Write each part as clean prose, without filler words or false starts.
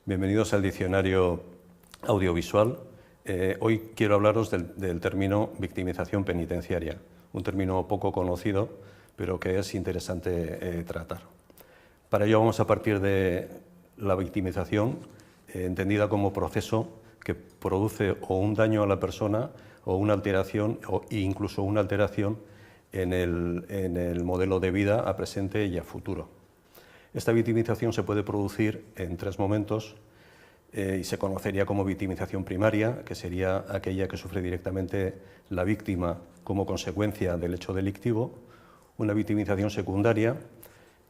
Bienvenidos al diccionario audiovisual. Hoy quiero hablaros del término victimización penitenciaria, un término poco conocido, pero que es interesante tratar. Para ello vamos a partir de la victimización, entendida como proceso que produce o un daño a la persona o una alteración, e incluso una alteración en el modelo de vida a presente y a futuro. Esta victimización se puede producir en tres momentos y se conocería como victimización primaria, que sería aquella que sufre directamente la víctima como consecuencia del hecho delictivo; una victimización secundaria,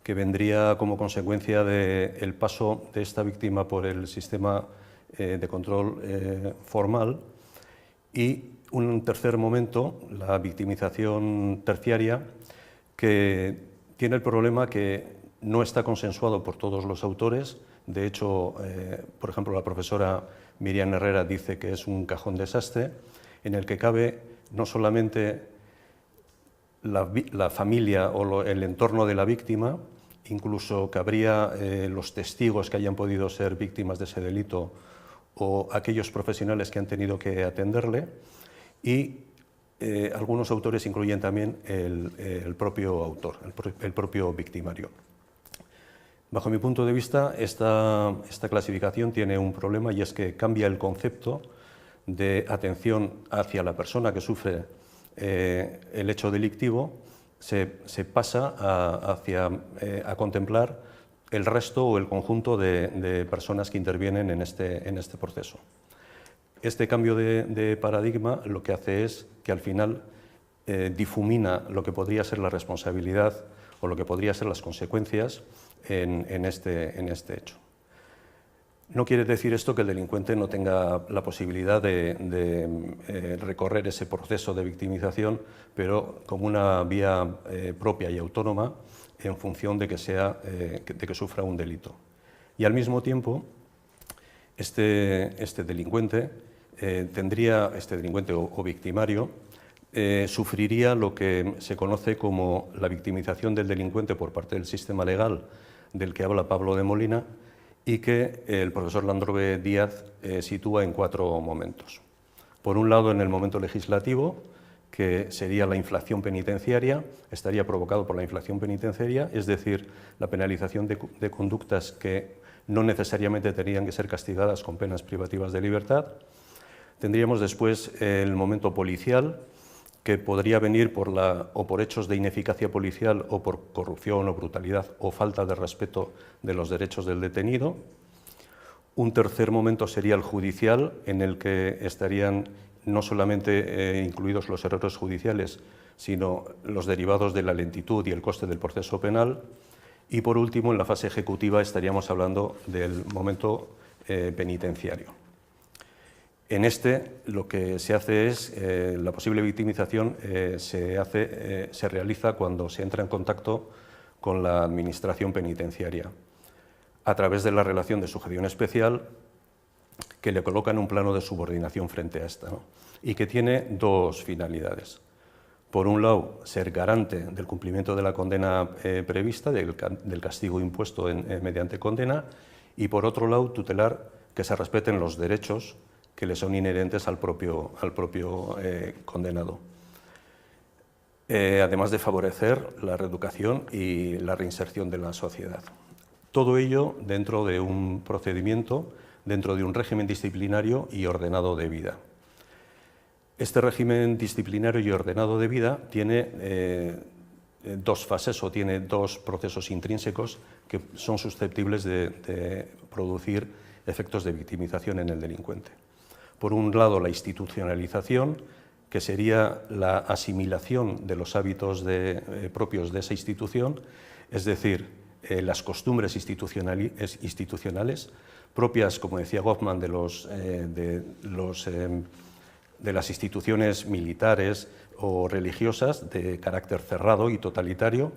que vendría como consecuencia del paso de esta víctima por el sistema de control formal; y un tercer momento, la victimización terciaria, que tiene el problema que no está consensuado por todos los autores. De hecho, por ejemplo, la profesora Miriam Herrera dice que es un cajón desastre en el que cabe no solamente la familia o el entorno de la víctima, incluso cabría los testigos que hayan podido ser víctimas de ese delito o aquellos profesionales que han tenido que atenderle, y algunos autores incluyen también el propio autor, el propio victimario. Bajo mi punto de vista, esta clasificación tiene un problema, y es que cambia el concepto de atención hacia la persona que sufre el hecho delictivo. Se pasa a contemplar el resto o el conjunto de personas que intervienen en este proceso. Este cambio de paradigma lo que hace es que al final difumina lo que podría ser la responsabilidad o lo que podría ser las consecuencias en este hecho. No quiere decir esto que el delincuente no tenga la posibilidad de recorrer ese proceso de victimización, pero como una vía propia y autónoma en función de que sufra un delito. Y al mismo tiempo, este delincuente o victimario sufriría lo que se conoce como la victimización del delincuente por parte del sistema legal, del que habla Pablo de Molina, y que el profesor Landrove Díaz sitúa en 4 momentos. Por un lado, en el momento legislativo, que sería la inflación penitenciaria, estaría provocado por la inflación penitenciaria, es decir, la penalización de conductas que no necesariamente tenían que ser castigadas con penas privativas de libertad. Tendríamos después el momento policial, que podría venir por hechos de ineficacia policial o por corrupción o brutalidad o falta de respeto de los derechos del detenido. Un tercer momento sería el judicial, en el que estarían no solamente incluidos los errores judiciales, sino los derivados de la lentitud y el coste del proceso penal. Y por último, en la fase ejecutiva estaríamos hablando del momento penitenciario. En lo que se hace es, la posible victimización se realiza cuando se entra en contacto con la administración penitenciaria, a través de la relación de sujeción especial, que le coloca en un plano de subordinación frente a esta, ¿no? Y que tiene 2 finalidades. Por un lado, ser garante del cumplimiento de la condena prevista, del castigo impuesto mediante condena, y por otro lado, tutelar que se respeten los derechos que le son inherentes al propio condenado, además de favorecer la reeducación y la reinserción de la sociedad. Todo ello dentro de un procedimiento, dentro de un régimen disciplinario y ordenado de vida. Este régimen disciplinario y ordenado de vida tiene 2 fases o tiene 2 procesos intrínsecos que son susceptibles de producir efectos de victimización en el delincuente. Por un lado, la institucionalización, que sería la asimilación de los hábitos propios de esa institución, es decir, las costumbres institucionales propias, como decía Goffman, de las instituciones militares o religiosas de carácter cerrado y totalitario,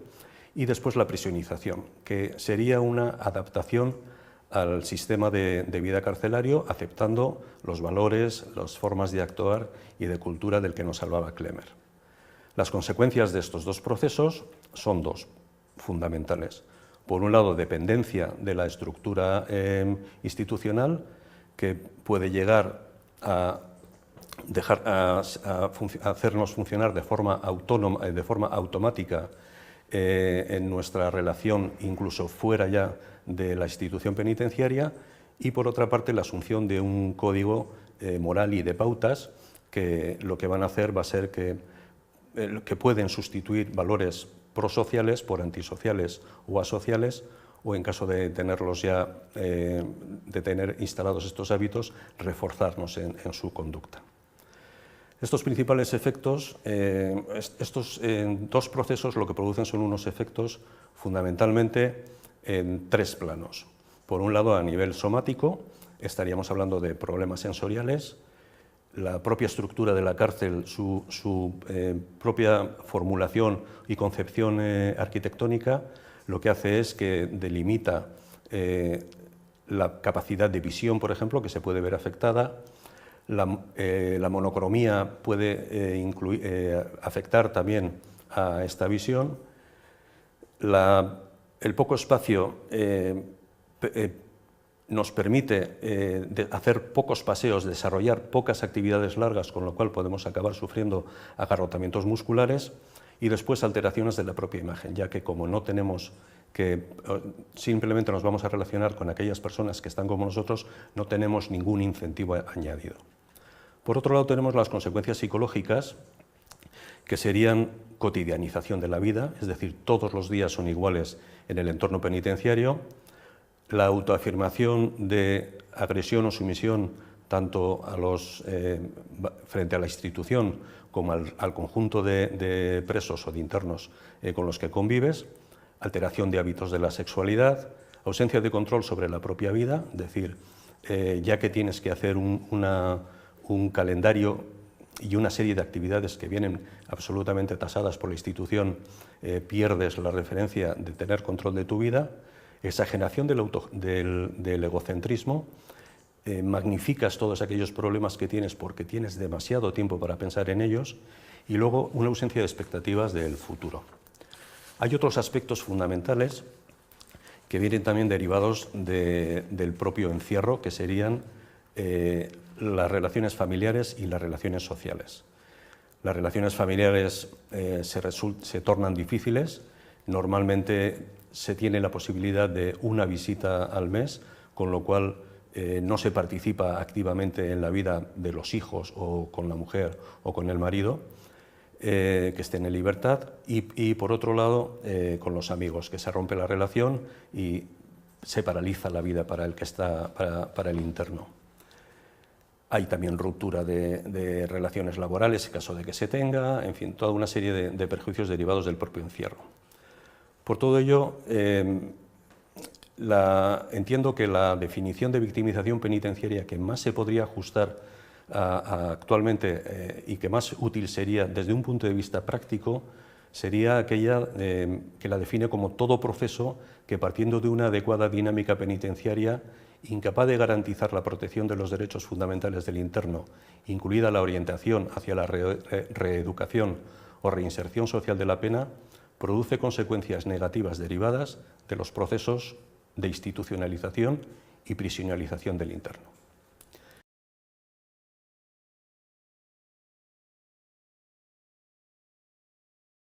y después la prisionización, que sería una adaptación al sistema de vida carcelario, aceptando los valores, las formas de actuar y de cultura del que nos hablaba Klemmer. Las consecuencias de estos 2 procesos son 2 fundamentales. por un lado, dependencia de la estructura institucional, que puede llegar a hacernos funcionar de forma autónoma, de forma automática en nuestra relación, incluso fuera ya de la institución penitenciaria, y por otra parte la asunción de un código moral y de pautas que lo que van a hacer va a ser que pueden sustituir valores prosociales por antisociales o asociales, o en caso de tenerlos ya, de tener instalados estos hábitos, reforzarnos en su conducta. Estos principales efectos, estos dos procesos lo que producen son unos efectos fundamentalmente en tres planos. Por un lado, a nivel somático, estaríamos hablando de problemas sensoriales. La propia estructura de la cárcel, su propia formulación y concepción arquitectónica, lo que hace es que delimita la capacidad de visión, por ejemplo, que se puede ver afectada. La monocromía puede afectar también a esta visión. El poco espacio nos permite hacer pocos paseos, desarrollar pocas actividades largas, con lo cual podemos acabar sufriendo agarrotamientos musculares, y después alteraciones de la propia imagen, ya que como no tenemos simplemente nos vamos a relacionar con aquellas personas que están como nosotros, no tenemos ningún incentivo añadido. Por otro lado, tenemos las consecuencias psicológicas, que serían cotidianización de la vida, es decir, todos los días son iguales en el entorno penitenciario, la autoafirmación de agresión o sumisión tanto frente a la institución como al conjunto de presos o de internos con los que convives, alteración de hábitos de la sexualidad, ausencia de control sobre la propia vida, es decir, ya que tienes que hacer un calendario y una serie de actividades que vienen absolutamente tasadas por la institución, pierdes la referencia de tener control de tu vida, exageración del egocentrismo, magnificas todos aquellos problemas que tienes porque tienes demasiado tiempo para pensar en ellos, y luego una ausencia de expectativas del futuro. Hay otros aspectos fundamentales que vienen también derivados del propio encierro, que serían las relaciones familiares y las relaciones sociales. Las relaciones familiares se tornan difíciles, normalmente se tiene la posibilidad de una visita al mes, con lo cual no se participa activamente en la vida de los hijos o con la mujer o con el marido, que estén en libertad, y por otro lado con los amigos, que se rompe la relación y se paraliza la vida para el que está, para el interno. Hay también ruptura de relaciones laborales en caso de que se tenga, en fin, toda una serie de perjuicios derivados del propio encierro. Por todo ello, entiendo que la definición de victimización penitenciaria que más se podría ajustar actualmente y que más útil sería desde un punto de vista práctico sería aquella que la define como todo proceso que, partiendo de una adecuada dinámica penitenciaria, incapaz de garantizar la protección de los derechos fundamentales del interno, incluida la orientación hacia la reeducación o reinserción social de la pena, produce consecuencias negativas derivadas de los procesos de institucionalización y prisionalización del interno.